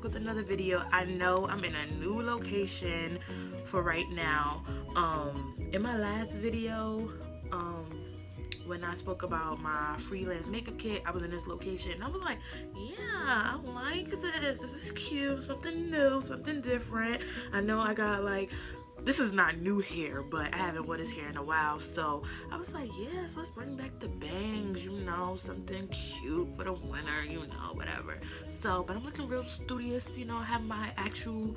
with another video. I know I'm in a new location for right now. In my last video, when I spoke about my freelance makeup kit, I was in this location and I was like, yeah, I like this. This is cute, something new, something different. I know I got like, this is not new hair, but I haven't worn this hair in a while, so I was like, yes, let's bring back the bangs, you know, something cute for the winter, you know, whatever. So, but I'm looking real studious, you know, I have my actual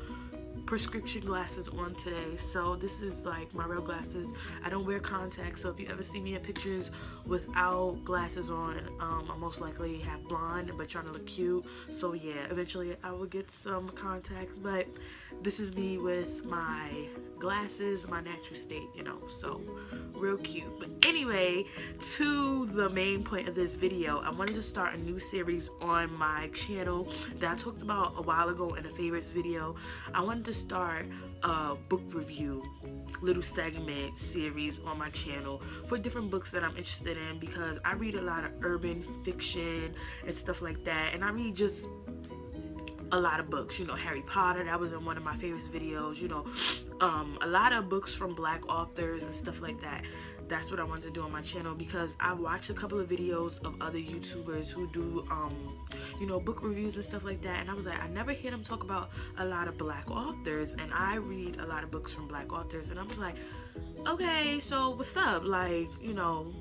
prescription glasses on today, so this is like my real glasses. I don't wear contacts, so if you ever see me in pictures without glasses on, I most likely have blonde but trying to look cute. So yeah, eventually I will get some contacts, but this is me with my glasses, my natural state, you know, so real cute. But anyway, to the main point of this video, I wanted to start a new series on my channel that I talked about a while ago in a favorites video. I wanted to start a book review little segment series on my channel for different books that I'm interested in, because I read a lot of urban fiction and stuff like that, and I read just a lot of books, you know, Harry Potter, that was in one of my favorite videos, you know, a lot of books from Black authors and stuff like that. That's what I wanted to do on my channel, because I watched a couple of videos of other YouTubers who do, you know, book reviews and stuff like that, and I was like, I never hear them talk about a lot of Black authors, and I read a lot of books from Black authors, and I was like, okay, so what's up, like, you know,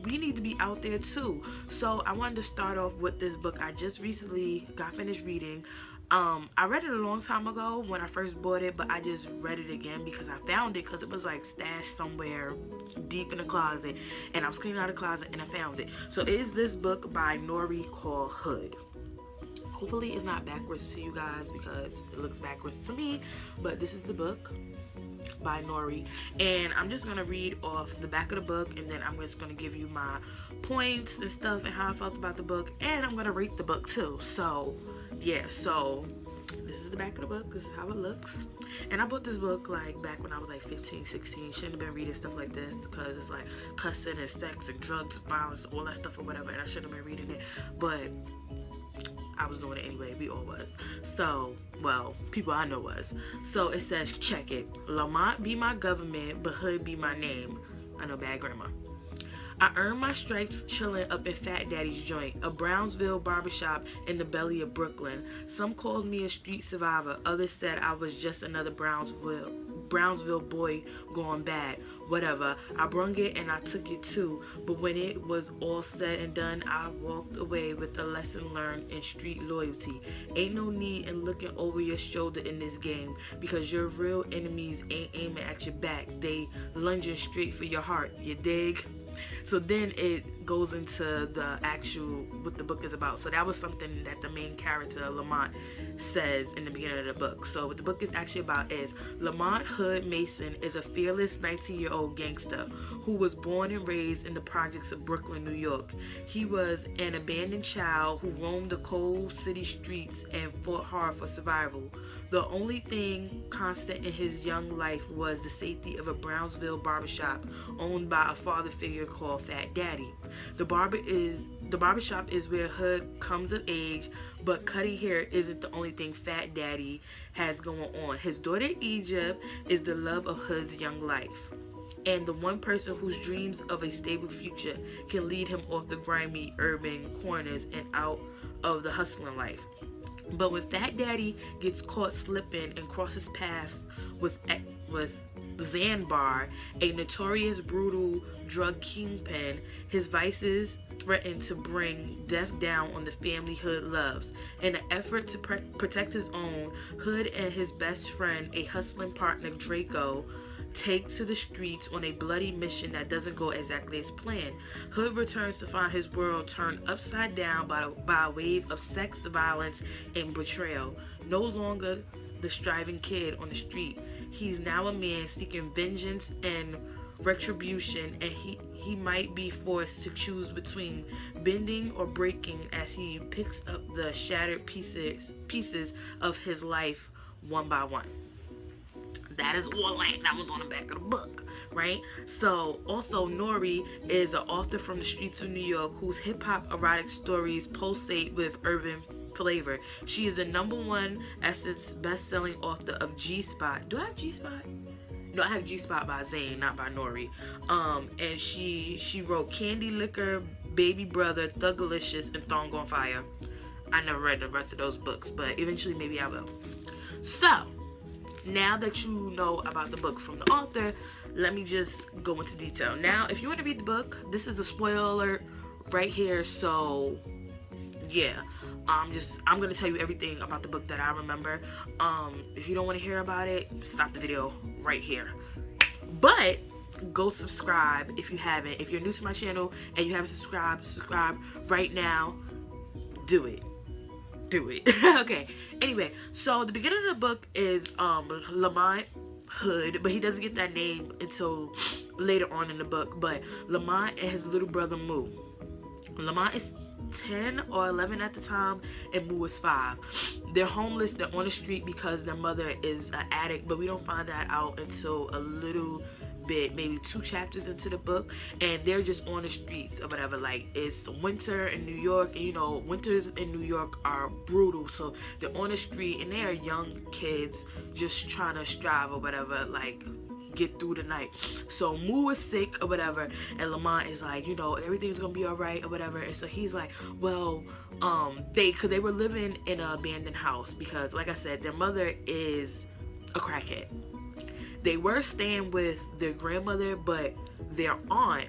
we need to be out there too. So I wanted to start off with this book I just recently got finished reading. I read it a long time ago when I first bought it, but I just read it again because I found it, because it was like stashed somewhere deep in the closet, and I was cleaning out the closet and I found it. So it is this book by Noire called Hood. Hopefully it's not backwards to you guys, because it looks backwards to me, but this is the book by Noire, and I'm just gonna read off the back of the book, and then I'm just gonna give you my points and stuff and how I felt about the book, and I'm gonna rate the book too. So yeah, so this is the back of the book, this is how it looks. And I bought this book like back when I was like 15, 16. Shouldn't have been reading stuff like this, because it's like cussing and sex and drugs, violence, all that stuff or whatever, and I shouldn't have been reading it, but I was doing it anyway. We all was. So, well, people I know was. So it says, check it. Lamont be my government, but Hood be my name. I know, bad grammar. I earned my stripes chilling up in Fat Daddy's joint, a Brownsville barbershop in the belly of Brooklyn. Some called me a street survivor. Others said I was just another Brownsville boy gone bad. Whatever. I brung it and I took it too. But when it was all said and done, I walked away with a lesson learned in street loyalty. Ain't no need in looking over your shoulder in this game, because your real enemies ain't aiming at your back. They lunging straight for your heart. You dig? So then it goes into the actual, what the book is about. So that was something that the main character, Lamont, says in the beginning of the book. So what the book is actually about is Lamont Hood Mason is a fearless 19-year-old gangster who was born and raised in the projects of Brooklyn, New York. He was an abandoned child who roamed the cold city streets and fought hard for survival. The only thing constant in his young life was the safety of a Brownsville barbershop owned by a father figure called Fat Daddy. The barbershop is where Hood comes of age, but cutting hair isn't the only thing Fat Daddy has going on. His daughter Egypt is the love of Hood's young life, and the one person whose dreams of a stable future can lead him off the grimy urban corners and out of the hustling life. But when Fat Daddy gets caught slipping and crosses paths with Zanbar, a notorious brutal drug kingpin, his vices threaten to bring death down on the family Hood loves. In an effort to protect his own, Hood and his best friend, a hustling partner Draco, take to the streets on a bloody mission that doesn't go exactly as planned. Hood returns to find his world turned upside down by a wave of sex, violence, and betrayal. No longer the striving kid on the street, he's now a man seeking vengeance and retribution, and he might be forced to choose between bending or breaking as he picks up the shattered pieces of his life one by one. That is all that was on the back of the book, right? So also Noire is an author from the streets of New York whose hip-hop erotic stories pulsate with urban flavor. She is the #1 Essence best-selling author of G-Spot. Do I have G-Spot? No, I have G-Spot by Zane, not by Noire. And she wrote Candy Liquor, Baby Brother, Thugalicious, and Thong on Fire. I never read the rest of those books, but eventually maybe I will. So, now that you know about the book from the author, let me just go into detail. Now, if you want to read the book, this is a spoiler alert right here, so yeah. I'm gonna tell you everything about the book that I remember. If you don't want to hear about it, stop the video right here. But go subscribe if you haven't. If you're new to my channel and you haven't subscribe right now. Do it. Okay. Anyway, so the beginning of the book is Lamont Hood, but he doesn't get that name until later on in the book. But Lamont and his little brother Moo. Lamont is 10 or 11 at the time, and Moo is 5. They're homeless. They're on the street because their mother is an addict, but we don't find that out until a little bit, maybe 2 chapters into the book, and they're just on the streets or whatever. Like, it's winter in New York, and you know, winters in New York are brutal, so they're on the street, and they are young kids just trying to strive or whatever, like, get through the night. So Moo is sick or whatever, and Lamont is like, you know, everything's gonna be all right or whatever. And so he's like, well, cause they were living in an abandoned house because, like I said, their mother is a crackhead. They were staying with their grandmother, but their aunt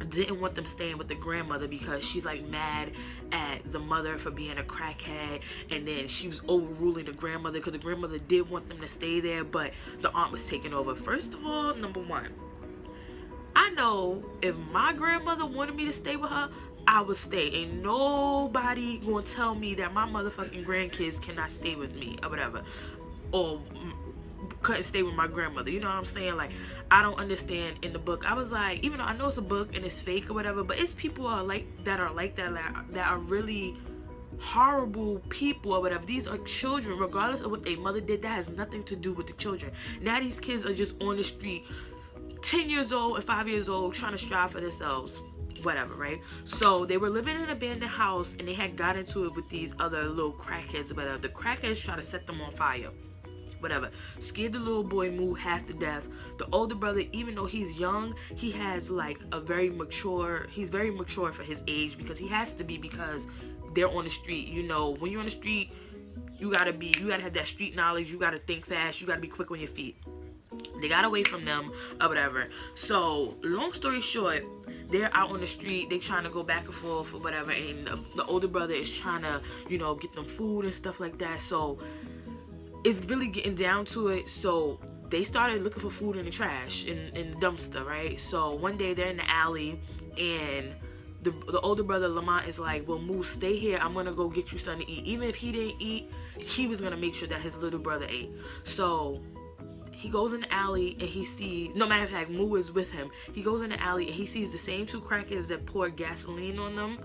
didn't want them staying with the grandmother because she's like mad at the mother for being a crackhead, and then she was overruling the grandmother because the grandmother did want them to stay there, but the aunt was taking over. First of all, #1, I know if my grandmother wanted me to stay with her, I would stay. Ain't nobody gonna tell me that my motherfucking grandkids cannot stay with me or whatever, or couldn't stay with my grandmother. You know what I'm saying? Like, I don't understand. In the book, I was like, even though I know it's a book and it's fake or whatever, but it's people that are really horrible people or whatever. These are children, regardless of what their mother did. That has nothing to do with the children. Now these kids are just on the street, 10 years old and 5 years old, trying to strive for themselves, whatever, right? So they were living in an abandoned house, and they had got into it with these other little crackheads or whatever. The crackheads try to set them on fire, whatever. Scared the little boy Moo half to death. The older brother, even though he's young, he has like he's very mature for his age, because he has to be, because they're on the street. You know, when you're on the street, you gotta have that street knowledge. You gotta think fast. You gotta be quick on your feet. They got away from them or whatever. So long story short, they're out on the street. They trying to go back and forth or whatever, and the older brother is trying to, you know, get them food and stuff like that. So it's really getting down to it. So they started looking for food in the trash, in the dumpster, right? So one day they're in the alley, and the older brother Lamont is like, well, Moo, stay here. I'm gonna go get you something to eat. Even if he didn't eat, he was gonna make sure that his little brother ate. So he goes in the alley, and he sees, no matter of fact, Moo is with him. He goes in the alley, and he sees the same 2 crackheads that poured gasoline on them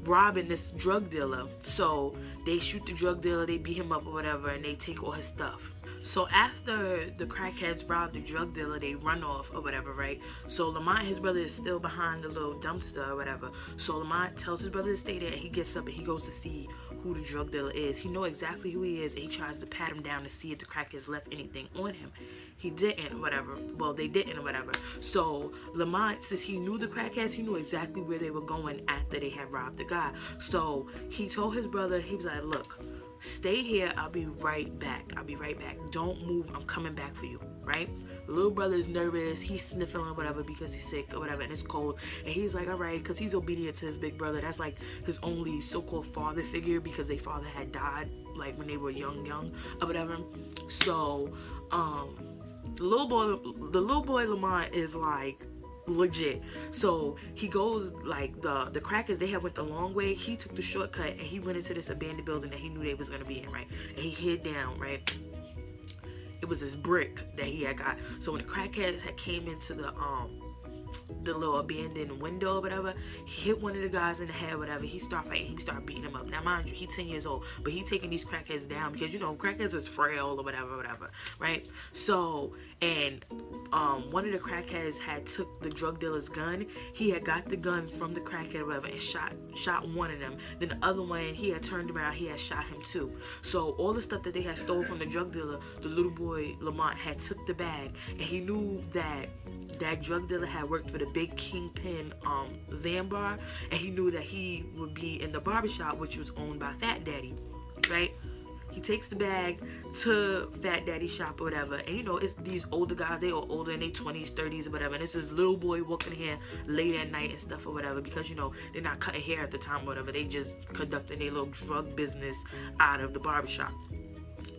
robbing this drug dealer. So they shoot the drug dealer, they beat him up or whatever, and they take all his stuff. So after the crackheads rob the drug dealer, they run off or whatever, right? So Lamont, his brother, is still behind the little dumpster or whatever. So Lamont tells his brother to stay there, and he gets up and he goes to see who the drug dealer is. He knows exactly who he is, and he tries to pat him down to see if the crackheads left anything on him. He didn't or whatever. Well, they didn't or whatever. So Lamont, since he knew the crackheads, he knew exactly where they were going after they had robbed the guy. So he told his brother, he was like, look, stay here, I'll be right back. Don't move, I'm coming back for you, right? The little brother is nervous, he's sniffing or whatever because he's sick or whatever, and it's cold, and he's like, all right, because he's obedient to his big brother. That's like his only so-called father figure, because their father had died like when they were young or whatever. So the little boy Lamont is like legit. So he goes, like, the crackers, they had went the long way. He took the shortcut, and he went into this abandoned building that he knew they was gonna be in, right? And he hid down, right? It was this brick that he had got. So when the crackheads had came into the the little abandoned window or whatever. He hit one of the guys in the head, whatever. He start fighting. He start beating him up. Now, mind you, he's 10 years old, but he taking these crackheads down because, you know, crackheads is frail or whatever, right? So, and one of the crackheads had took the drug dealer's gun. He had got the gun from the crackhead or whatever and shot one of them. Then the other one, he had turned around, he had shot him too. So all the stuff that they had stole from the drug dealer, the little boy Lamont had took the bag, and he knew that that drug dealer had worked for the big kingpin Zambar, and he knew that he would be in the barbershop, which was owned by Fat Daddy, right? He takes the bag to Fat Daddy's shop or whatever, and you know, it's these older guys, they are older in their 20s, 30s or whatever, and it's this little boy walking in here late at night and stuff or whatever, because, you know, they're not cutting hair at the time or whatever, they just conducting their little drug business out of the barbershop.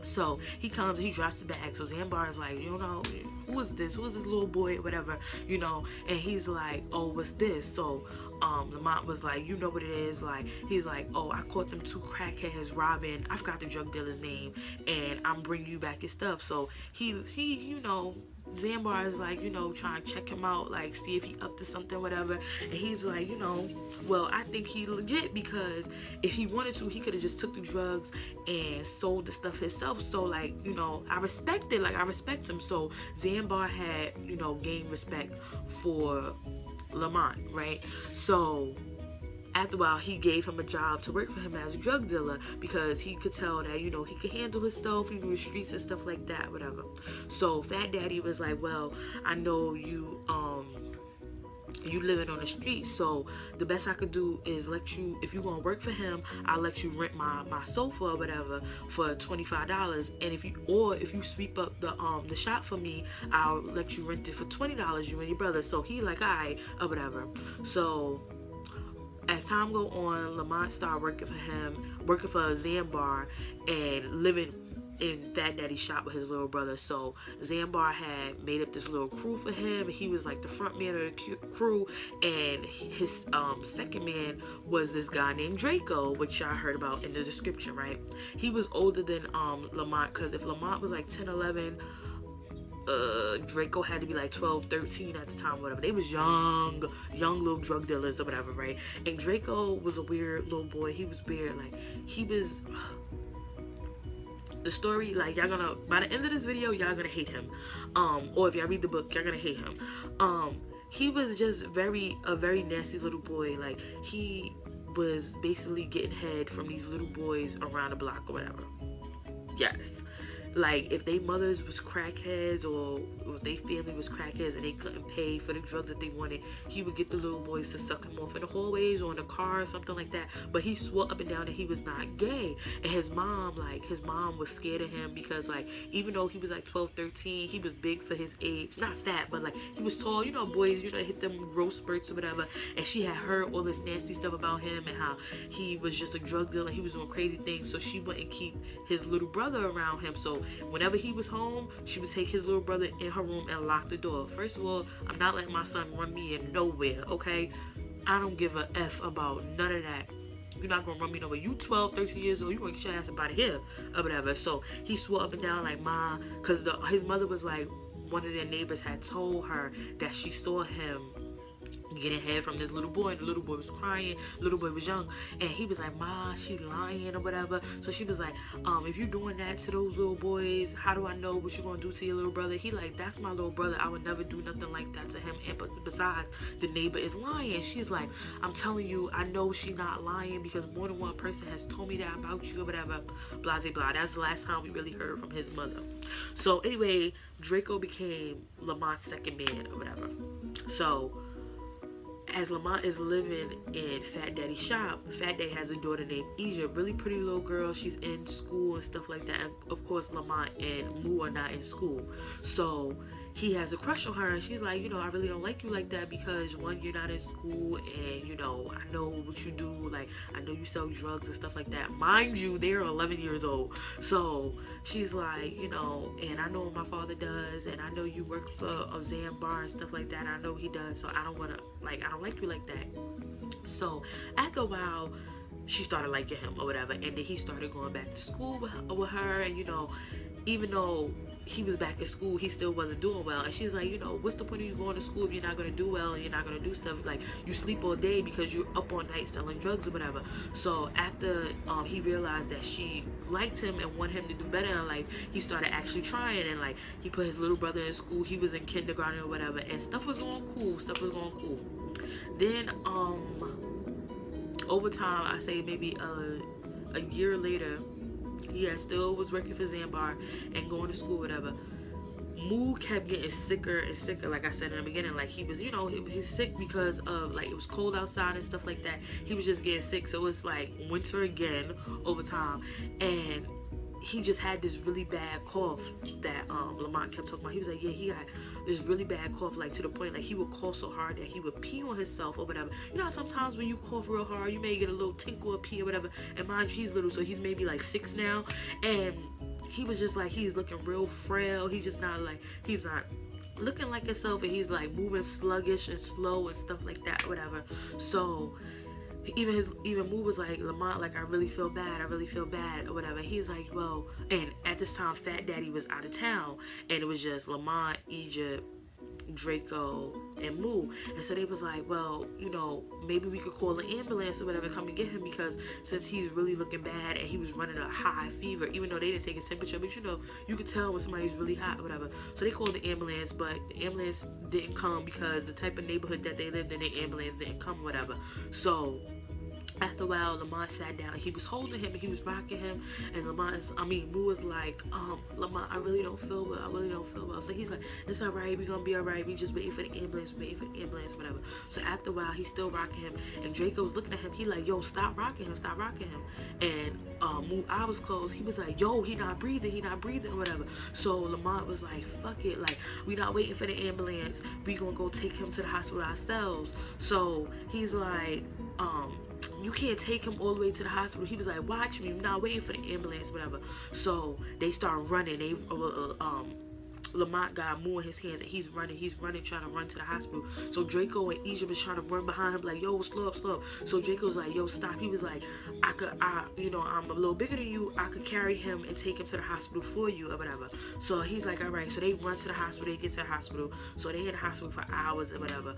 So he comes, he drops the bag. So Zambar is like, you know, who is this? Who is this little boy or whatever, you know? And he's like, oh, what's this? So Lamont was like, you know what it is? Like, he's like, oh, I caught them two crackheads robbing, I forgot the drug dealer's name, and I'm bringing you back his stuff. So he you know, Zambar is like, you know, trying to check him out, like, see if he up to something, whatever. And he's like, you know, well, I think he legit, because if he wanted to, he could have just took the drugs and sold the stuff himself. So, like, you know, I respect it. Like, I respect him. So Zambar had, you know, gained respect for Lamont, right? So after a while, he gave him a job to work for him as a drug dealer, because he could tell that, you know, he could handle his stuff, he knew the streets and stuff like that, whatever. So Fat Daddy was like, well, I know you living on the street, so the best I could do is let you, if you gonna work for him, I'll let you rent my sofa or whatever for $25, and if you sweep up the shop for me, I'll let you rent it for $20, you and your brother. So he like, alright, or whatever. So as time go on, Lamont started working for him, working for Zambar, and living in Fat Daddy's shop with his little brother. So Zambar had made up this little crew for him. He was like the front man of the crew, and his second man was this guy named Draco, which y'all heard about in the description, right? He was older than Lamont, because if Lamont was like 10, 11, Draco had to be like 12, 13 at the time, whatever. They was young little drug dealers or whatever, right? And Draco was a weird little boy. He was weird. Like, he was... The story, like, y'all gonna, by the end of this video, y'all gonna hate him. Or if y'all read the book, y'all gonna hate him. He was just a very nasty little boy. Like, he was basically getting head from these little boys around the block or whatever. Yes. Like, if they mothers was crackheads, or if they family was crackheads and they couldn't pay for the drugs that they wanted, he would get the little boys to suck him off in the hallways or in the car or something like that. But he swore up and down that he was not gay. And his mom was scared of him, because, like, even though he was like 12, 13, he was big for his age. Not fat, but, like, he was tall. You know, boys, you know, hit them growth spurts or whatever. And she had heard all this nasty stuff about him and how he was just a drug dealer. He was doing crazy things, so she wouldn't keep his little brother around him. So whenever he was home, she would take his little brother in her room and lock the door. First of all, I'm not letting my son run me in nowhere, okay? I don't give a F about none of that. You're not gonna run me nowhere. You 12, 13 years old, you gonna get your ass up out of here or whatever. So he swore up and down, like, Ma, because his mother was like, one of their neighbors had told her that she saw him getting head from this little boy, and the little boy was crying, the little boy was young, and he was like, Ma, she's lying or whatever. So she was like, if you're doing that to those little boys, how do I know what you're gonna do to your little brother? He like, that's my little brother, I would never do nothing like that to him. And besides, the neighbor is lying. She's like, I'm telling you, I know she's not lying, because more than one person has told me that about you or whatever, blah blah blah. That's the last time we really heard from his mother. So anyway, Draco became Lamont's second man or whatever. So as Lamont is living in Fat Daddy's shop, Fat Daddy has a daughter named Asia, really pretty little girl. She's in school and stuff like that. And of course, Lamont and Moo are not in school. So he has a crush on her, and she's like, you know, I really don't like you like that, because one, you're not in school, and, you know, I know what you do. Like, I know you sell drugs and stuff like that. Mind you, they're 11 years old. So she's like, you know, and I know what my father does, and I know you work for a Zambar and stuff like that. I know he does, so I don't want to, like, I don't like you like that. So after a while, she started liking him or whatever, and then he started going back to school with her, and, you know, even though he was back in school, he still wasn't doing well. And she's like, you know, what's the point of you going to school if you're not going to do well and you're not going to do stuff? Like, you sleep all day because you're up all night selling drugs or whatever. So after he realized that she liked him and wanted him to do better in life, he started actually trying. And like, he put his little brother in school. He was in kindergarten or whatever, and stuff was going cool. Then over time, I say maybe a year later, he still was working for Zambar and going to school, whatever. Moo kept getting sicker and sicker, like I said in the beginning. Like, he was, you know, he's sick because of, like, it was cold outside and stuff like that. He was just getting sick. So it was like winter again over time. And he just had this really bad cough that Lamont kept talking about. He was like, yeah, he got this really bad cough, like to the point like he would cough so hard that he would pee on himself or whatever. You know, sometimes when you cough real hard, you may get a little tinkle or pee or whatever. And mind you, he's little, so he's maybe like 6 now. And he was just like, he's looking real frail. He's just not like, he's not looking like himself, and he's like moving sluggish and slow and stuff like that, whatever. So even Moo was like, Lamont, like, I really feel bad or whatever. He's like, well, and at this time Fat Daddy was out of town, and it was just Lamont, Egypt, Draco, and Moo. And so they was like, well, you know, maybe we could call an ambulance or whatever, come and get him, because since he's really looking bad and he was running a high fever, even though they didn't take his temperature, but you know, you could tell when somebody's really hot or whatever. So they called the ambulance, but the ambulance didn't come because the type of neighborhood that they lived in, the ambulance didn't come or whatever. So after a while, Lamont sat down. He was holding him and he was rocking him. And Moo was like, Lamont, I really don't feel well. So he's like, it's all right. We're going to be all right. We just waiting for the ambulance, whatever. So after a while, he's still rocking him. And Draco's looking at him. He like, yo, stop rocking him. And Moo eye was closed. He was like, yo, he not breathing, or whatever. So Lamont was like, fuck it. Like, we not waiting for the ambulance. We going to go take him to the hospital ourselves. So he's like, you can't take him all the way to the hospital. He was like, watch me, I'm not waiting for the ambulance, whatever. So they start running. Lamont got Moo in his hands, and he's running, trying to run to the hospital. So Draco and Egypt is trying to run behind him, like, yo, slow up. So Draco's like, yo, stop. He was like, I'm a little bigger than you. I could carry him and take him to the hospital for you or whatever. So he's like, all right. So they run to the hospital. They get to the hospital. So they in the hospital for hours or whatever.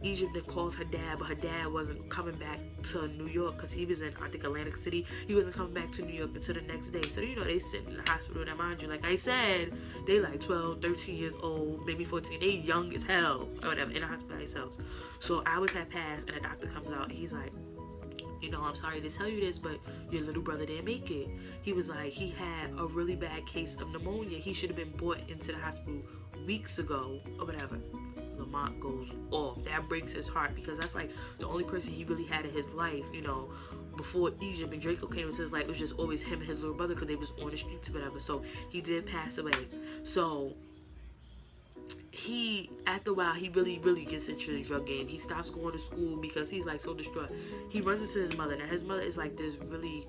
Egypt then calls her dad, but her dad wasn't coming back to New York because he was in, I think, Atlantic City. He wasn't coming back to New York until the next day. So, you know, they sit in the hospital. Now, mind you, like I said, they like 12, 13 years old, maybe 14. They young as hell or whatever, in the hospital themselves. So hours had passed, and the doctor comes out, and he's like, you know, I'm sorry to tell you this, but your little brother didn't make it. He was like, he had a really bad case of pneumonia. He should have been brought into the hospital weeks ago or whatever. Lamont goes off. That breaks his heart, because that's like the only person he really had in his life, you know, before Egypt and Draco came into his life. It was just always him and his little brother, because they was on the streets or whatever. So he did pass away. So he, after a while, he really gets into the drug game. He stops going to school because he's like so distraught. He runs into his mother. Now his mother is like this really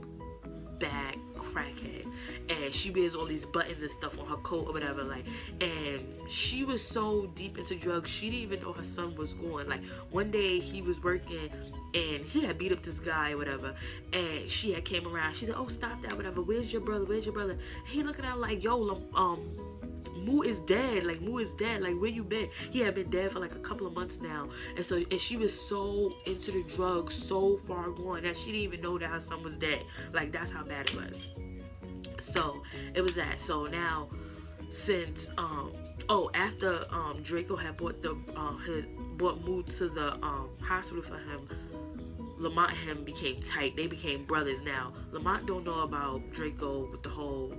bad crackhead, and she wears all these buttons and stuff on her coat or whatever, like, and she was so deep into drugs, she didn't even know her son was going. Like, one day he was working and he had beat up this guy or whatever, and she had came around. She said, oh, stop that, whatever, where's your brother? And he looking at her like, yo, Moo is dead, like, where you been? He had been dead for like a couple of months now. And she was so into the drugs, so far gone, that she didn't even know that her son was dead. Like, that's how bad it was. So it was that. So now, since after Draco had brought Moo to the hospital for him, Lamont and him became tight. They became brothers. Now Lamont don't know about Draco with the whole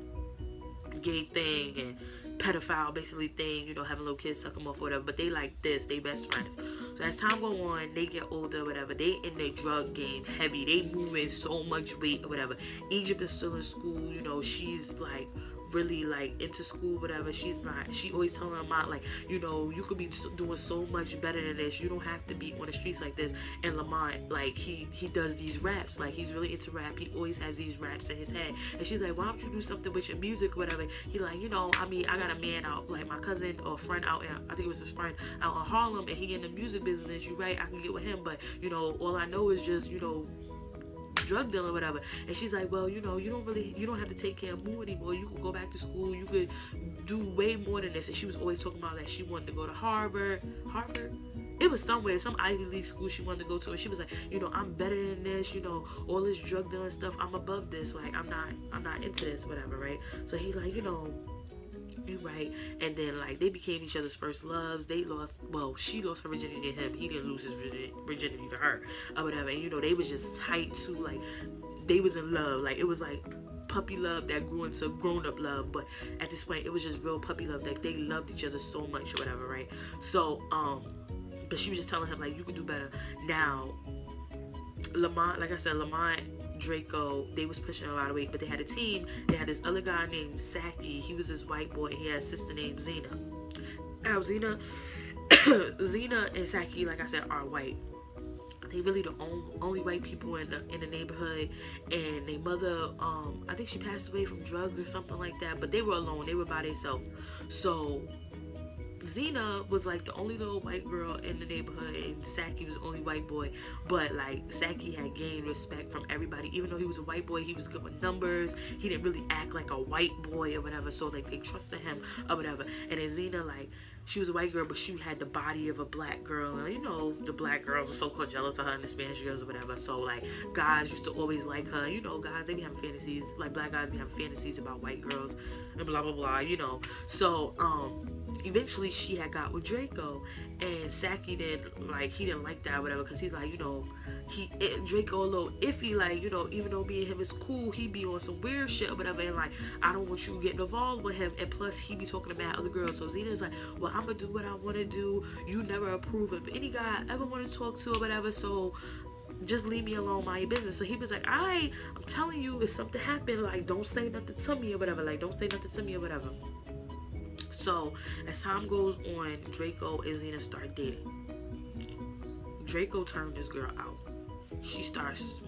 gay thing and pedophile basically thing, you know, having little kids suck them off or whatever, but they like this, they best friends. So as time go on, they get older or whatever, they in their drug game heavy, they moving so much weight or whatever. Egypt is still in school, you know, she's like really like into school, whatever. She's not, she always telling her mom, like, you know, you could be doing so much better than this, you don't have to be on the streets like this. And Lamont, like, he does these raps, like, he's really into rap, he always has these raps in his head. And she's like, why don't you do something with your music or whatever? He like, you know, I mean, I got a man out, like my cousin or friend out in, I think it was his friend out in Harlem, and he in the music business, you right, I can get with him, but, you know, all I know is just, you know, drug dealing, whatever. And she's like, well, you know, you don't have to take care of Moo anymore. You could go back to school. You could do way more than this. And she was always talking about that she wanted to go to Harvard. It was somewhere, some Ivy League school she wanted to go to, and she was like, you know, I'm better than this, you know, all this drug dealing stuff, I'm above this, like, I'm not into this, whatever, right? So he's like, you know, you're right. And then, like, they became each other's first loves. She lost her virginity to him, he didn't lose his virginity to her, or whatever. And, you know, they was just tight too, like, they was in love, like, it was like puppy love that grew into grown-up love, but at this point, it was just real puppy love, like, they loved each other so much, or whatever, right? So, but she was just telling him, like, you could do better. Now, Lamont, like I said, Lamont, Draco, they was pushing a lot of weight, but they had a team. They had this other guy named Saki. He was this white boy, and he had a sister named Zena. Now, Zena and Saki, like I said, are white. They really the only white people in the neighborhood, and their mother, I think she passed away from drugs or something like that, but they were alone. They were by themselves. So Zena was like the only little white girl in the neighborhood, and Saki was the only white boy. But like Saki had gained respect from everybody, even though he was a white boy. He was good with numbers. He didn't really act like a white boy or whatever. So like they trusted him or whatever. And then Zena, like, she was a white girl, but she had the body of a black girl. And you know, the black girls were so-called jealous of her, and the Spanish girls or whatever. So like guys used to always like her. You know, guys, they be having fantasies, like black guys be having fantasies about white girls and blah blah blah, you know. So eventually she had got with Draco, and Saki didn't like that or whatever, because he's like, you know, Draco a little iffy, like, you know, even though me and him is cool, he be on some weird shit or whatever, and like, I don't want you getting involved with him, and plus he be talking about other girls. So Zena's like, well, I'm gonna do what I want to do. You never approve of any guy I ever want to talk to or whatever, so just leave me alone, mind your business. So he was like, I'm telling you, if something happened, like, don't say nothing to me or whatever, like, don't say nothing to me or whatever. So as time goes on, Draco and Zena start dating. Draco turned this girl out. She starts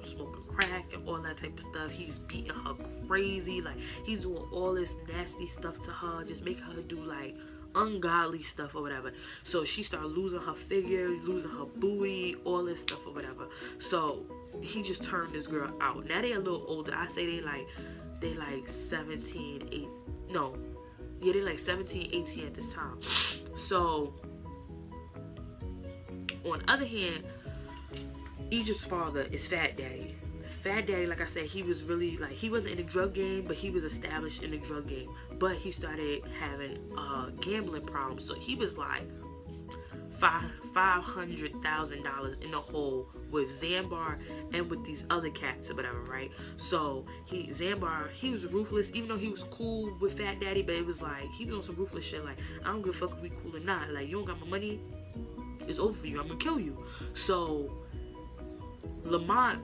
smoking crack and all that type of stuff. He's beating her crazy, like he's doing all this nasty stuff to her, just making her do like ungodly stuff or whatever. So she started losing her figure, losing her booty, all this stuff or whatever. So he just turned this girl out. Now they a little older. I say they like 17, 8, no. Yeah, they're like 17, 18 at this time. So, on the other hand, Egypt's father is Fat Daddy. Fat Daddy, like I said, he was really, like, he wasn't in the drug game, but he was established in the drug game. But he started having gambling problems. So he was like $500,000 in the hole with Zambar and with these other cats or whatever, right? So Zambar, he was ruthless, even though he was cool with Fat Daddy, but it was like he was on some ruthless shit, like, I don't give a fuck if we cool or not, like, you don't got my money, it's over for you, I'm gonna kill you. So Lamont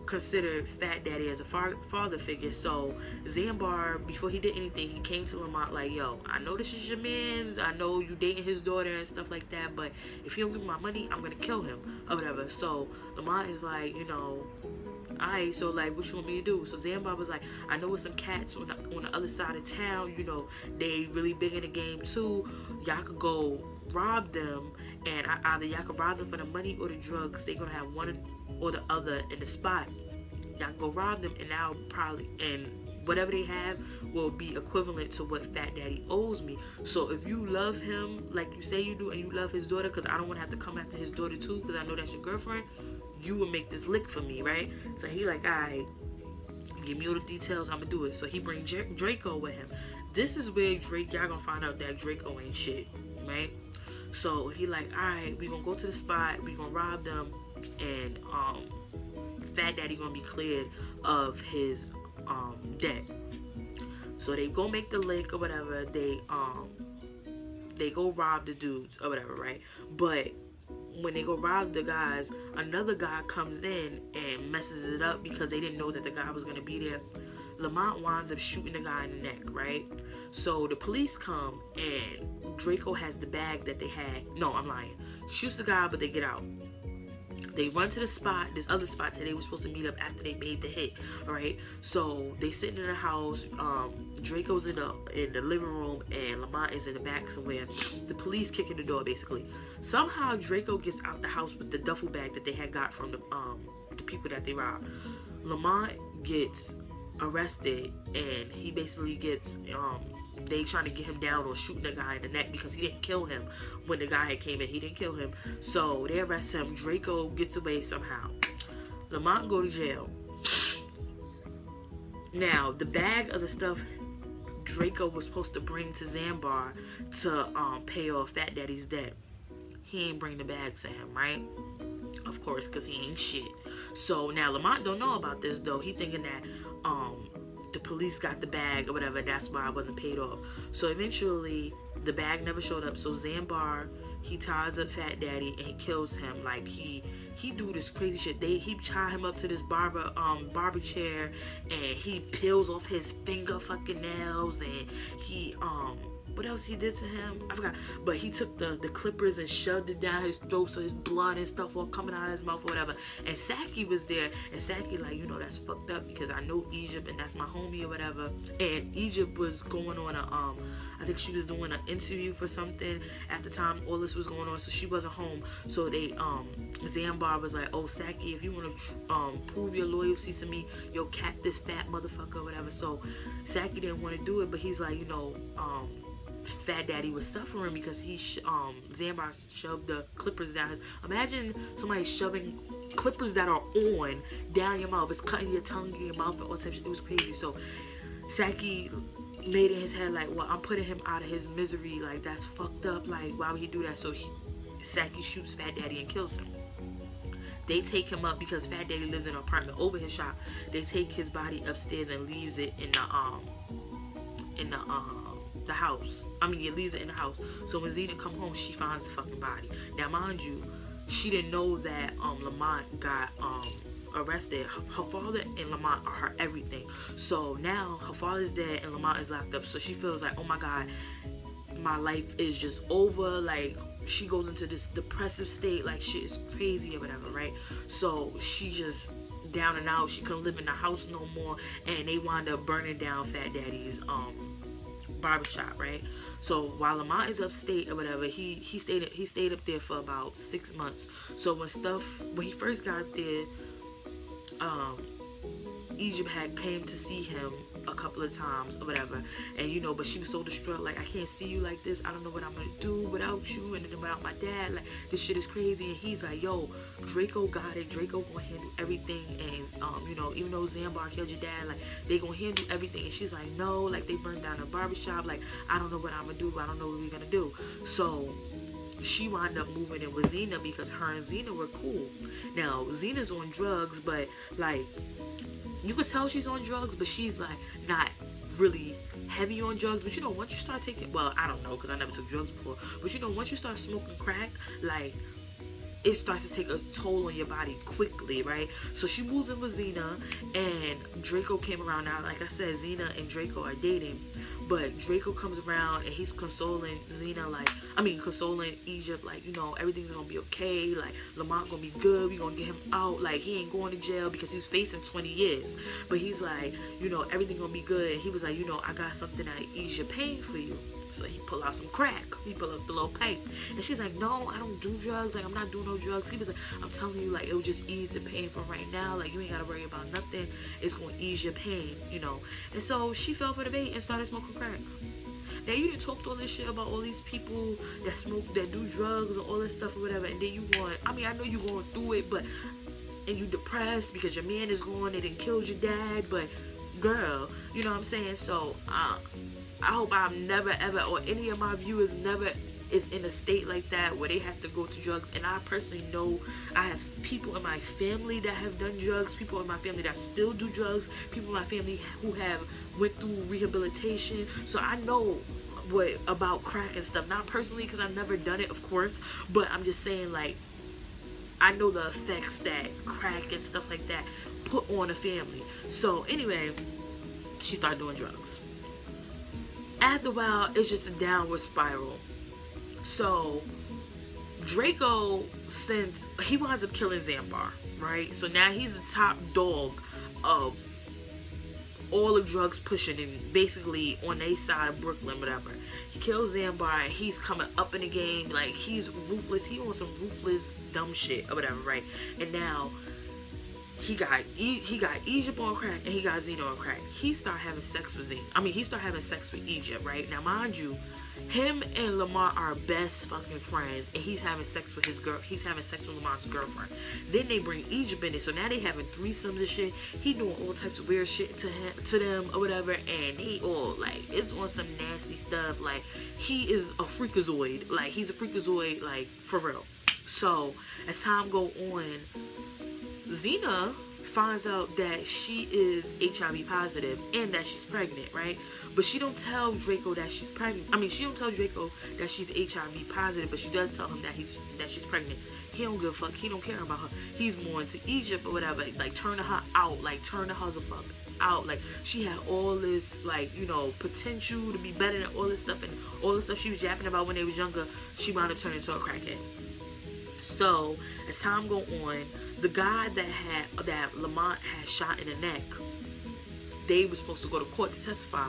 considered Fat Daddy as a father figure. So Zambar, before he did anything, he came to Lamont like, yo, I know this is your man's, I know you dating his daughter and stuff like that, but if he don't give me my money, I'm gonna kill him or whatever. So Lamont is like, you know, alright, so like, what you want me to do? So Zambar was like, I know with some cats on the other side of town, you know, they really big in the game too, y'all could go rob them, and either y'all could rob them for the money or the drugs. They gonna have one or the other in the spot. Y'all go rob them, and now probably, and whatever they have will be equivalent to what Fat Daddy owes me. So if you love him like you say you do, and you love his daughter, because I don't want to have to come after his daughter too, because I know that's your girlfriend, you will make this lick for me, right? So he like, alright, give me all the details, I'm gonna do it. So he bring Draco with him. This is where y'all gonna find out that Draco ain't shit, right? So he like, alright, we gonna go to the spot, we gonna rob them, and Fat Daddy gonna be cleared of his debt. So they go make the lick or whatever, they go rob the dudes or whatever, right? But when they go rob the guys, another guy comes in and messes it up because they didn't know that the guy was gonna be there. Lamont winds up shooting the guy in the neck, right? So the police come, and Draco has the bag that they had. No, I'm lying. Shoots the guy, but they get out. They run to the spot, this other spot that they were supposed to meet up after they made the hit, alright? So they sitting in the house, Draco's in the living room, and Lamont is in the back somewhere. The police kicking the door, basically. Somehow Draco gets out the house with the duffel bag that they had got from the people that they robbed. Lamont gets arrested, and he basically gets they trying to get him down or shooting the guy in the neck because he didn't kill him when the guy had came in. He didn't kill him, so they arrest him. Draco gets away somehow. Lamont go to jail. Now the bag of the stuff Draco was supposed to bring to Zambar to pay off Fat Daddy's debt, he ain't bring the bag to him, right? Of course, because he ain't shit. So now Lamont don't know about this though. He thinking that the police got the bag or whatever, that's why I wasn't paid off. So eventually the bag never showed up. So Zambar, he ties up Fat Daddy and he kills him. Like he do this crazy shit. He tie him up to this barber chair, and he peels off his finger fucking nails, and he what else he did to him? I forgot. But he took the clippers and shoved it down his throat, so his blood and stuff all coming out of his mouth or whatever. And Saki was there, and Saki like, you know, that's fucked up because I know Egypt and that's my homie or whatever. And Egypt was going on a I think she was doing an interview for something at the time all this was going on, so she wasn't home. So they Zambar was like, oh Saki, if you want to prove your loyalty to me, yo, cat this fat motherfucker or whatever. So Saki didn't want to do it, but he's like, you know, Fat Daddy was suffering because Zambar shoved the clippers down his. Imagine somebody shoving clippers that are on down your mouth. It's cutting your tongue in your mouth and all types of shit. It was crazy. So Saki made in his head like, well, I'm putting him out of his misery. Like, that's fucked up. Like, why would he do that? So Saki shoots Fat Daddy and kills him. They take him up because Fat Daddy lived in an apartment over his shop. They take his body upstairs and leaves it in the house. I mean, it leaves it in the house. So when Zena come home, she finds the fucking body. Now, mind you, she didn't know that Lamont got arrested. Her father and Lamont are her everything. So now her father's dead and Lamont is locked up. So she feels like, oh my God, my life is just over. Like, she goes into this depressive state, like shit is crazy or whatever, right? So she just down and out. She couldn't live in the house no more, and they wound up burning down Fat Daddy's barbershop, right? So while Lamont is upstate or whatever, he stayed up there for about 6 months. So when he first got there, Egypt had came to see him a couple of times or whatever, and you know, but she was so distraught, like, I can't see you like this, I don't know what I'm gonna do without you and without my dad, like, this shit is crazy. And he's like, yo, Draco got it, Draco gonna handle everything, and you know, even though Zambar killed your dad, like, they gonna handle everything. And she's like, no, like, they burned down a barbershop, like, I don't know what I'm gonna do, I don't know what we're gonna do. So she wound up moving in with Zena because her and Zena were cool. Now Zena's on drugs, but like, you could tell she's on drugs, but she's like not really heavy on drugs. But you know, once you start taking, well, I don't know because I never took drugs before, but you know, once you start smoking crack, like, it starts to take a toll on your body quickly, right? So she moves in with Zena, and Draco came around. Now, like I said, Zena and Draco are dating, but Draco comes around and he's consoling Zena, like, I mean, consoling Egypt, like, you know, everything's gonna be okay, like, Lamont gonna be good, we gonna get him out, like, he ain't going to jail because he was facing 20 years, but he's like, you know, everything gonna be good. And he was like, you know, I got something that Egypt paid for you. So he pull out some crack. He pull up the little pipe. And she's like, no, I don't do drugs. Like, I'm not doing no drugs. He was like, I'm telling you, like, it will just ease the pain from right now. Like, you ain't got to worry about nothing. It's going to ease your pain, you know. And so she fell for the bait and started smoking crack. Now, you didn't talk all this shit about all these people that smoke, that do drugs and all this stuff or whatever. And then you want, I mean, I know you going through it, but, and you depressed because your man is gone. They didn't kill your dad, but girl, you know what I'm saying? So, I hope I'm never ever, or any of my viewers never is in a state like that where they have to go to drugs. And I personally know I have people in my family that have done drugs, people in my family that still do drugs, people in my family who have went through rehabilitation. So I know what about crack and stuff, not personally because I've never done it, of course, but I'm just saying, like, I know the effects that crack and stuff like that put on a family. So anyway, she started doing drugs. After a while, it's just a downward spiral. So Draco, since he winds up killing Zambar, right? So now he's the top dog of all the drugs pushing, and basically on the side of Brooklyn, whatever. He kills Zambar, and he's coming up in the game, like, he's ruthless. He on some ruthless dumb shit or whatever, right? And now he got Egypt on crack and he got Xena on crack. He started having sex with Xena. I mean, he started having sex with Egypt, right? Now, mind you, him and Lamont are best fucking friends, and he's having sex with his girl. He's having sex with Lamont's girlfriend. Then they bring Egypt in it, so now they having threesomes and shit. He doing all types of weird shit to them or whatever, and they all like it's on some nasty stuff. Like he is a freakazoid. Like he's a freakazoid, like for real. So as time go on, Xena finds out that she is HIV positive and that she's pregnant, right? But she don't tell Draco that she's pregnant. I mean, she don't tell Draco that she's HIV positive, but she does tell him that she's pregnant. He don't give a fuck. He don't care about her. He's more into Egypt or whatever. Like turning her out. Like turning her the fuck out. Like she had all this, like, you know, potential to be better than all this stuff, and all the stuff she was yapping about when they was younger, she wound up turning into a crackhead. So as time go on, the guy that Lamont had shot in the neck, they were supposed to go to court to testify.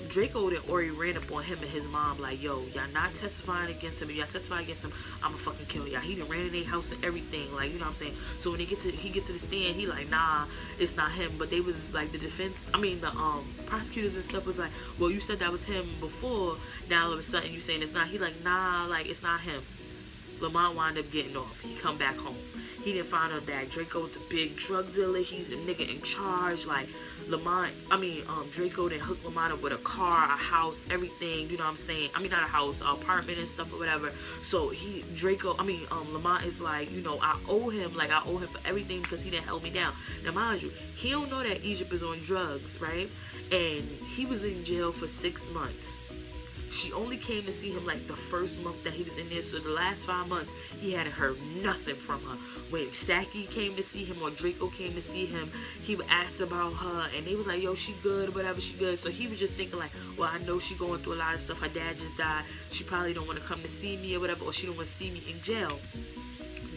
Draco and Ori ran up on him and his mom like, yo, y'all not testifying against him. If y'all testify against him, I'ma fucking kill y'all. He done ran in their house and everything, like, you know what I'm saying? So when he get to the stand, he like, nah, it's not him. But they was like, the defense, I mean the prosecutors and stuff was like, well, you said that was him before, now all of a sudden you saying it's not. He like, nah, like it's not him. Lamont wound up getting off. He come back home. He didn't find out that Draco's a big drug dealer. He's the nigga in charge. Like Draco then hooked Lamont up with a car, a house, everything. You know what I'm saying? I mean, not a house, an apartment and stuff or whatever. So Lamont is like, you know, I owe him for everything because he didn't help me down. Now, mind you, he don't know that Egypt is on drugs, right? And he was in jail for 6 months. She only came to see him like the first month that he was in there. So the last 5 months, he hadn't heard nothing from her. When Saki came to see him or Draco came to see him, he would ask about her, and they was like, yo, she good or whatever, she good. So he was just thinking like, well, I know she going through a lot of stuff. Her dad just died. She probably don't want to come to see me or whatever, or she don't want to see me in jail.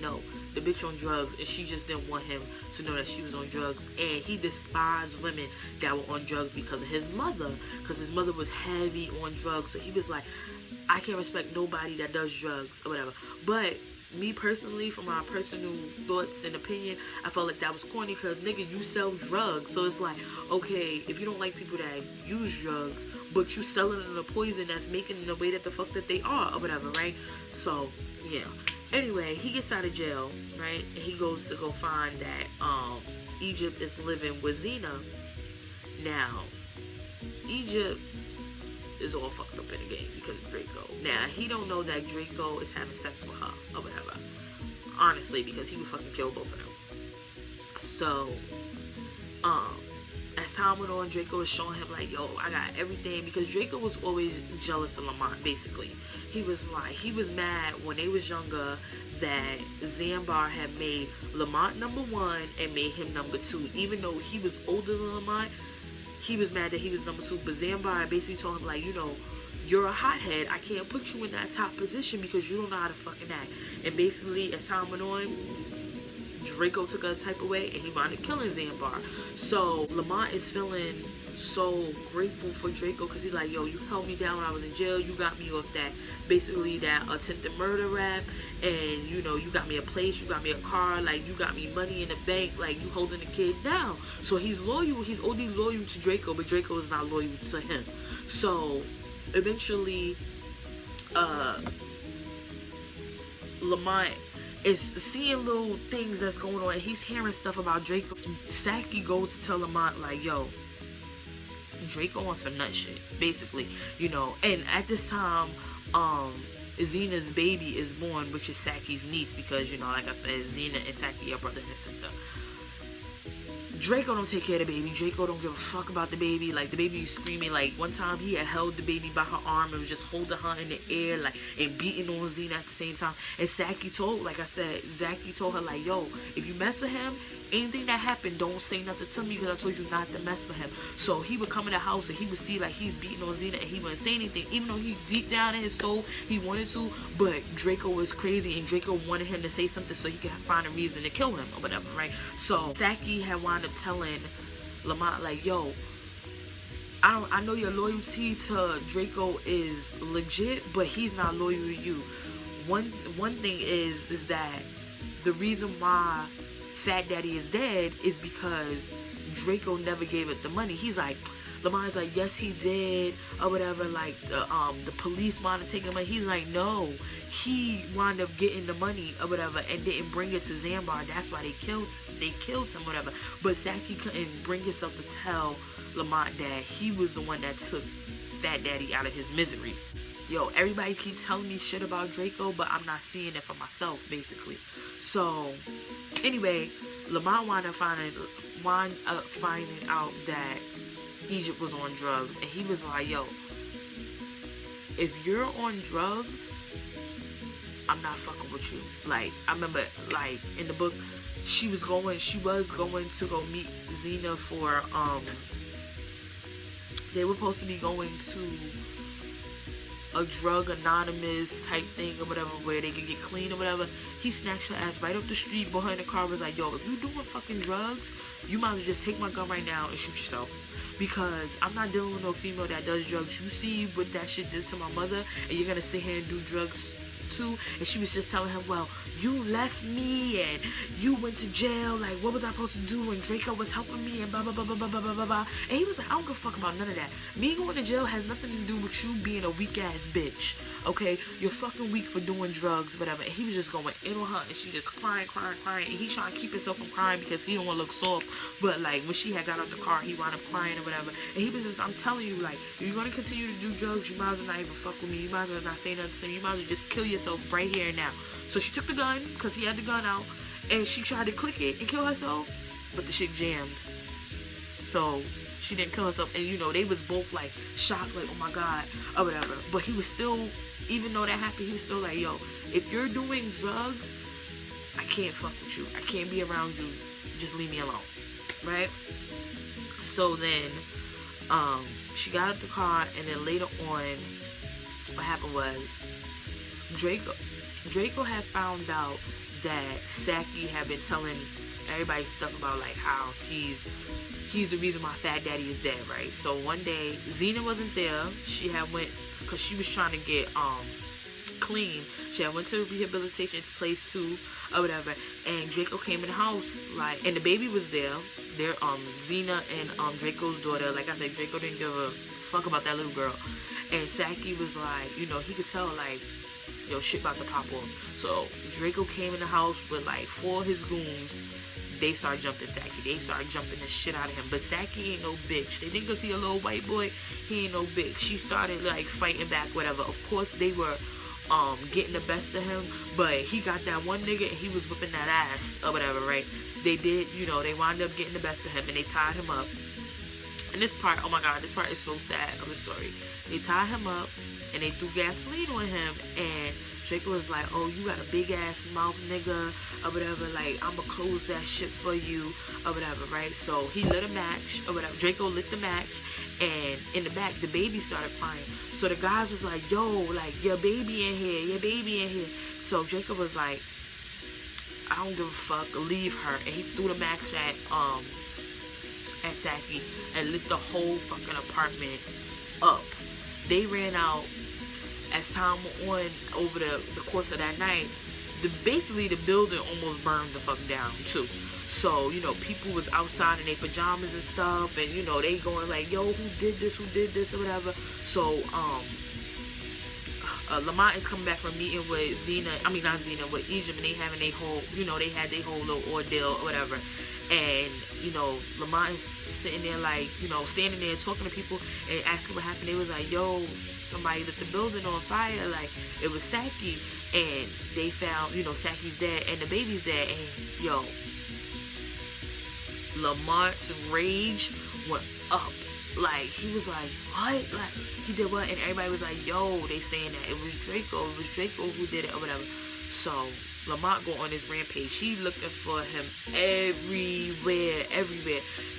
No, the bitch on drugs, and she just didn't want him to know that she was on drugs. And he despised women that were on drugs because of his mother, because his mother was heavy on drugs. So he was like, I can't respect nobody that does drugs or whatever. But me personally, from my personal thoughts and opinion, I felt like that was corny because, nigga, you sell drugs. So it's like, okay, if you don't like people that use drugs, but you selling them the poison that's making them the way that the fuck that they are or whatever, right? So, yeah. Anyway, he gets out of jail, right? And he goes to go find that Egypt is living with Xena. Now, Egypt is all fucked up in the game because of Draco. Now, he don't know that Draco is having sex with her or whatever. Honestly, because he would fucking kill both of them. So, as time went on, Draco was showing him like, yo, I got everything, because Draco was always jealous of Lamont, basically. He was mad when they was younger that Zambar had made Lamont #1 and made him #2. Even though he was older than Lamont, he was mad that he was #2. But Zambar basically told him like, you know, you're a hothead. I can't put you in that top position because you don't know how to fucking act. And basically, as time went on, Draco took a type of way and he wound up killing Zambar. So Lamont is feeling so grateful for Draco because he's like, yo, you held me down when I was in jail. You got me off that, basically that attempted murder rap, and you know, you got me a place, you got me a car, like you got me money in the bank, like you holding the kid down. So he's loyal, he's OD loyal to Draco, but Draco is not loyal to him. So eventually Lamont is seeing little things that's going on, and he's hearing stuff about Draco. Saki goes to tell Lamont like, yo, Draco on some nut shit, basically, you know. And at this time, Xena's baby is born, which is Saki's niece, because, you know, like I said, Xena and Saki are brother and sister. Draco don't take care of the baby. Draco don't give a fuck about the baby. Like, the baby is screaming. Like, one time he had held the baby by her arm and was just holding her in the air, like, and beating on Xena at the same time. And Saki told, like I said, Saki told her, like, yo, if you mess with him, anything that happened, don't say nothing to me because I told you not to mess with him. So he would come in the house and he would see like he's beating on Xena and he wouldn't say anything, even though he deep down in his soul he wanted to. But Draco was crazy and Draco wanted him to say something so he could find a reason to kill him or whatever, right? So Saki had wound up telling Lamont like, yo, I know your loyalty to Draco is legit, but he's not loyal to you. One thing is that the reason why Fat Daddy is dead is because Draco never gave it the money. He's like, Lamont's like, yes, he did, or whatever. Like, the police wanted to take the money. He's like, no, he wound up getting the money, or whatever, and didn't bring it to Zambar. That's why they killed him, whatever. But Saki couldn't bring himself to tell Lamont that he was the one that took Fat Daddy out of his misery. Yo, everybody keeps telling me shit about Draco, but I'm not seeing it for myself, basically. So, anyway, Lamont wound up finding out that Egypt was on drugs, and he was like, yo, if you're on drugs, I'm not fucking with you. Like, I remember, like, in the book, she was going to go meet Xena for, they were supposed to be going to a drug anonymous type thing or whatever, where they could get clean or whatever. He snatched her ass right up the street behind the car, was like, yo, if you doing fucking drugs, you might as well just take my gun right now and shoot yourself. Because I'm not dealing with no female that does drugs. You see what that shit did to my mother, and you're gonna sit here and do drugs too? And she was just telling him, well, you left me and you went to jail, like, what was I supposed to do? And Draco was helping me and blah blah blah blah blah blah blah blah. And he was like, I don't give a fuck about none of that. Me going to jail has nothing to do with you being a weak ass bitch. Okay, you're fucking weak for doing drugs, whatever. And he was just going in on her, and she just crying. And he trying to keep himself from crying because he don't want to look soft. But like when she had got out the car, he wound up crying or whatever. And he was just, I'm telling you, like, if you're gonna continue to do drugs, you might as well not even fuck with me. You might as well not say nothing to me. You might as well just kill yourself right here and now. So she took the gun, because he had the gun out, and she tried to click it and kill herself, but the shit jammed. So she didn't kill herself, and you know, they was both like shocked, like, oh my god, or whatever. But he was still, even though that happened, he was still like, yo, if you're doing drugs, I can't fuck with you. I can't be around you. Just leave me alone. Right? So then, she got out the car, and then later on, what happened was, Draco had found out that Saki had been telling everybody stuff about like how he's the reason why Fat Daddy is dead, right? So one day Xena wasn't there. She had went because she was trying to get clean. She had went to a rehabilitation place too, or whatever. And Draco came in the house, like, and the baby was there. There, Xena and Draco's daughter. Like I said, Draco didn't give a fuck about that little girl. And Saki was like, you know, he could tell like, yo, shit about to pop off. So Draco came in the house with like 4 of his goons. They started jumping Saki. They started jumping the shit out of him. But Saki ain't no bitch. They think because he a little white boy, he ain't no bitch. She started like fighting back, whatever. Of course they were getting the best of him, but he got that one nigga and he was whipping that ass or whatever, right? They did, you know, they wound up getting the best of him, and they tied him up. And this part, oh my god, this part is so sad of the story. They tied him up and they threw gasoline on him, and Draco was like, oh, you got a big ass mouth, nigga, or whatever, like, I'ma close that shit for you, or whatever, right? So he lit a match, or whatever. Draco lit the match, and in the back, the baby started crying. So the guys was like, yo, like, your baby in here. So Draco was like, I don't give a fuck, leave her. And he threw the match at Saki and lit the whole fucking apartment up. They ran out. As time went on over the course of that night, basically the building almost burned the fuck down too. So, you know, people was outside in their pajamas and stuff, and you know, they going like, yo, who did this, or whatever. So, Lamont is coming back from meeting with with Egypt, and they having their whole, you know, they had their whole little ordeal or whatever. And, you know, Lamont is sitting there like, you know, standing there talking to people and asking what happened. They was like, yo, somebody lit the building on fire. Like, it was Saki, and they found, you know, Saki's dead and the baby's dead. And yo, Lamont's rage went up. Like, he was like, what? Like, he did what? And everybody was like, yo, they saying that it was Draco who did it or whatever. So Lamont go on his rampage. He looking for him everywhere.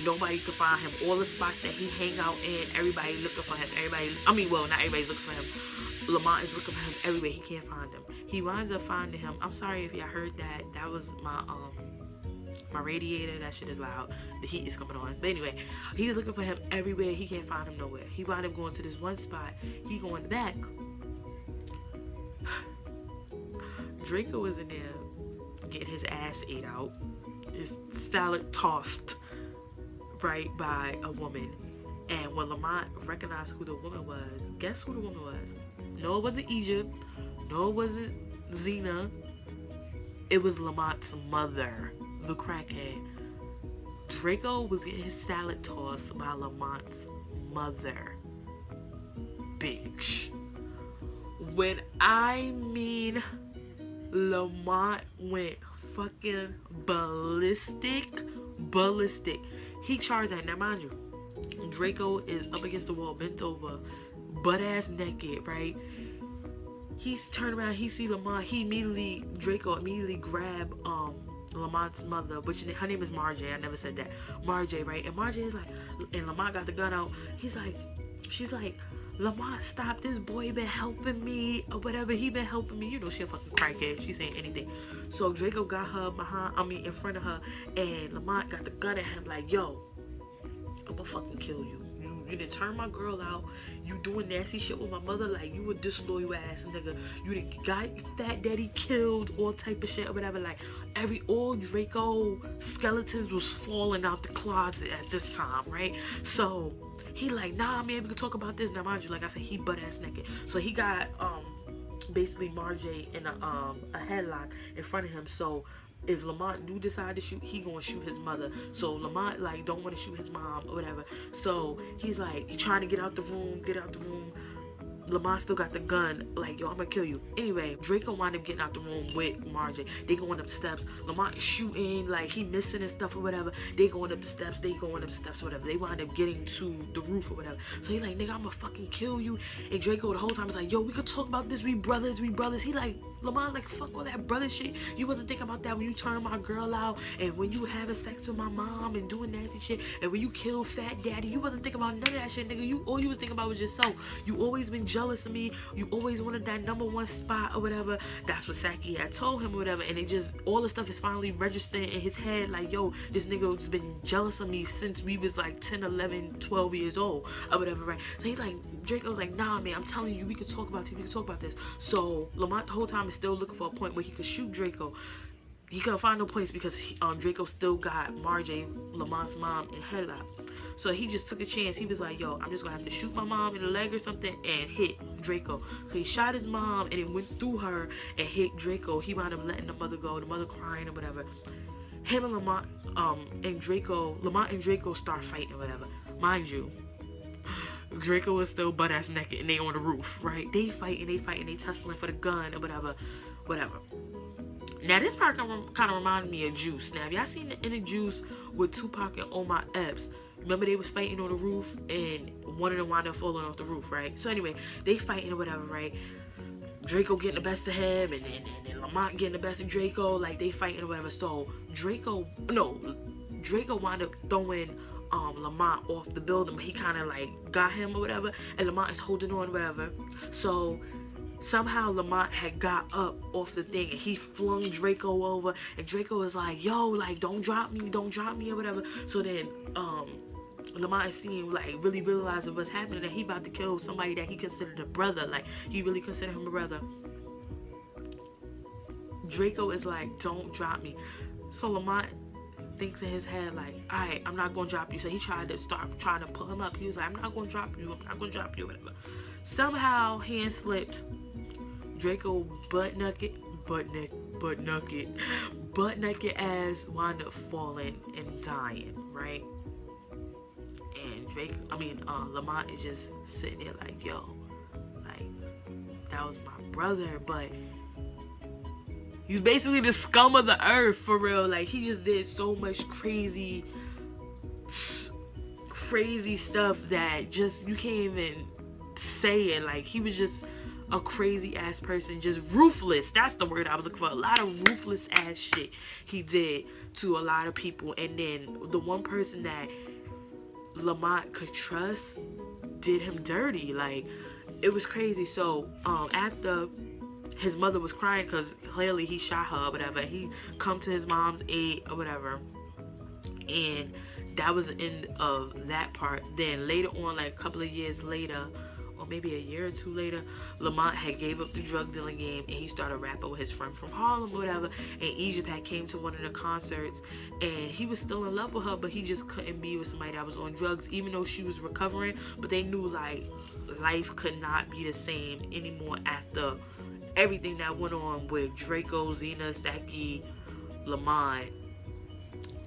Nobody could find him. All the spots that he hang out in, everybody looking for him. Not everybody's looking for him. Lamont is looking for him everywhere. He can't find him. He winds up finding him. I'm sorry if y'all heard that. That was my radiator. That shit is loud. The heat is coming on. But anyway, he's looking for him everywhere. He can't find him nowhere. He wound up going to this one spot. He go in the back. Draco was in there, getting his ass ate out, his salad tossed, right, by a woman. And when Lamont recognized who the woman was, guess who the woman was? No, it wasn't Egypt. No, it wasn't Zena. It was Lamont's mother, the crackhead. Draco was getting his salad tossed by Lamont's mother. Bitch. When I mean Lamont went fucking ballistic. He charged that. Now mind you, Draco is up against the wall, bent over, butt ass naked, right? He's turned around, he see Lamont, Draco immediately grab Lamont's mother, which her name is Marjay. I never said that. Marjay, right? And Marjay is like, and Lamont got the gun out. She's like, Lamont, stop, this boy been helping me, or whatever, he been helping me. You know she a fucking crackhead, she saying anything. So Draco got her in front of her, and Lamont got the gun at him like, yo, I'm gonna fucking kill you. You didn't turn my girl out. You doing nasty shit with my mother. Like, you a disloyal ass nigga. You done got fat daddy killed, all type of shit or whatever. Like, all Draco skeletons was falling out the closet at this time, right? So he like, nah, man, we can talk about this. Now mind you, like I said, he butt ass naked. So he got basically Marjay in a headlock in front of him. So if Lamont do decide to shoot, he gonna shoot his mother. So Lamont like don't want to shoot his mom or whatever. So he's like, he trying to get out the room. Lamont still got the gun, like, yo, I'm gonna kill you. Anyway, Draco wound up getting out the room with Marjay. They going up the steps. Lamont shooting, like, he missing and stuff or whatever. They going up the steps, or whatever. They wind up getting to the roof or whatever. So he like, nigga, I'm gonna fucking kill you. And Draco the whole time is like, yo, we could talk about this, we brothers. He like, Lamont like, fuck all that brother shit. You wasn't thinking about that when you turned my girl out, and when you having sex with my mom and doing nasty shit, and when you killed fat daddy. You wasn't thinking about none of that shit, nigga. All you was thinking about was yourself. You always been jealous of me. You always wanted that #1 spot or whatever. That's what Saki had told him or whatever. And it just, all the stuff is finally registering in his head. Like, yo, this nigga's been jealous of me since we was like 10, 11, 12 years old or whatever, right? So he like, Draco's like, nah, man, I'm telling you, we could talk about this. So Lamont the whole time is still looking for a point where he could shoot Draco. He couldn't find no points because Draco still got Marjay, Lamont's mom, in headlock. So he just took a chance. He was like, yo, I'm just gonna have to shoot my mom in the leg or something and hit Draco. So he shot his mom and it went through her and hit Draco. He wound up letting the mother go, the mother crying or whatever. Him and Lamont and Draco start fighting or whatever. Mind you, Draco was still butt ass naked and they on the roof, right? They fighting, they tussling for the gun or whatever. Now this part kind of reminded me of Juice. Now, have y'all seen the inner Juice with Tupac and Omar Epps? Remember they was fighting on the roof and one of them wound up falling off the roof, right? So anyway, they fighting or whatever, right? Draco getting the best of him and then Lamont getting the best of Draco. Like, they fighting or whatever. So Draco wound up throwing Lamont off the building, but he kind of like got him or whatever, and Lamont is holding on or whatever. So somehow Lamont had got up off the thing and he flung Draco over, and Draco was like, yo, like, don't drop me or whatever. So then Lamont is seeing, like, really realizing what's happening, that he about to kill somebody that he considered a brother. Like, he really considered him a brother. Draco is like, don't drop me. So Lamont thinks in his head like, alright, I'm not gonna drop you. So he tried to start trying to pull him up. He was like, I'm not gonna drop you, whatever. Somehow hand slipped. Draco butt naked ass wound up falling and dying, right? And Lamont is just sitting there like, yo, like, that was my brother, but he's basically the scum of the earth, for real. Like, he just did so much crazy stuff that just, you can't even say it. Like, he was just a crazy ass person, just ruthless. That's the word I was looking for. A lot of ruthless ass shit he did to a lot of people. And then the one person that Lamont could trust did him dirty. Like, it was crazy. So after his mother was crying because clearly he shot her or whatever, he come to his mom's aid or whatever, and that was the end of that part. Then later on, like a couple of years later, or maybe a year or two later, Lamont had gave up the drug dealing game and he started rapping with his friend from Harlem or whatever. And Egypt had came to one of the concerts and he was still in love with her, but he just couldn't be with somebody that was on drugs, even though she was recovering. But they knew like life could not be the same anymore after everything that went on with Draco, Zena, Saki, Lamont,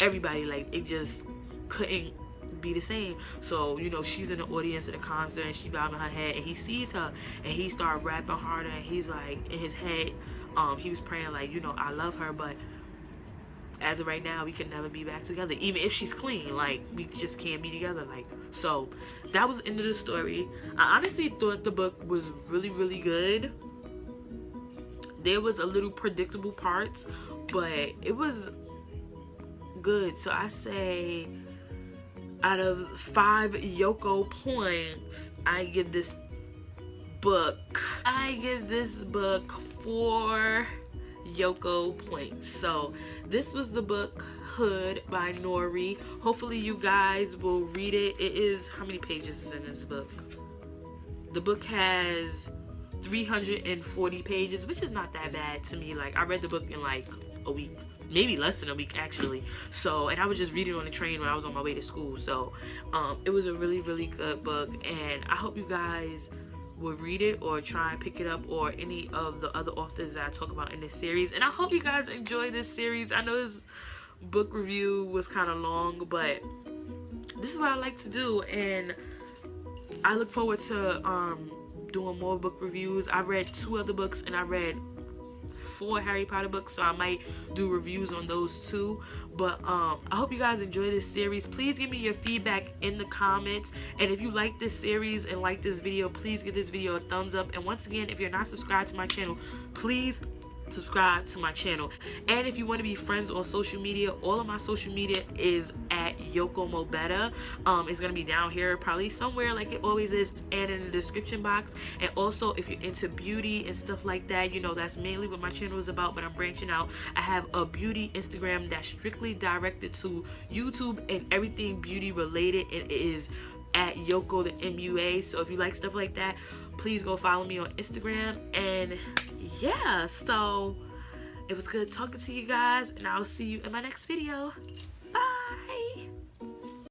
everybody. Like it just couldn't be the same. So you know, she's in the audience at the concert and she bobbing her head and he sees her and he started rapping harder and he's like, in his head, he was praying like, you know, I love her, but as of right now we can never be back together, even if she's clean. Like we just can't be together. Like, so that was the end of the story. I honestly thought the book was really, really good. There was a little predictable parts, but it was good. So I say out of 5 Yoko points, I give this book 4 Yoko points. So this was the book Hood by Noire. Hopefully you guys will read it. It is, how many pages is in this book? The book has 340 pages, which is not that bad to me. Like I read the book in like a week, maybe less than a week actually. So, and I was just reading on the train when I was on my way to school. So it was a really, really good book, and I hope you guys will read it or try and pick it up, or any of the other authors that I talk about in this series. And I hope you guys enjoy this series. I know this book review was kind of long, but this is what I like to do, and I look forward to doing more book reviews. I read 2 other books and I read 4 Harry Potter books, so I might do reviews on those too. But I hope you guys enjoy this series. Please give me your feedback in the comments, and if you like this series and like this video, please give this video a thumbs up. And once again, if you're not subscribed to my channel, please subscribe to my channel. And if you want to be friends on social media, all of my social media is at Yoko Mobetta. It's gonna be down here probably somewhere like it always is, and in the description box. And also if you're into beauty and stuff like that, you know, that's mainly what my channel is about, but I'm branching out. I have a beauty Instagram that's strictly directed to YouTube and everything beauty related. It is at Yoko the MUA. So if you like stuff like that, please go follow me on Instagram. And yeah, so it was good talking to you guys, and I'll see you in my next video.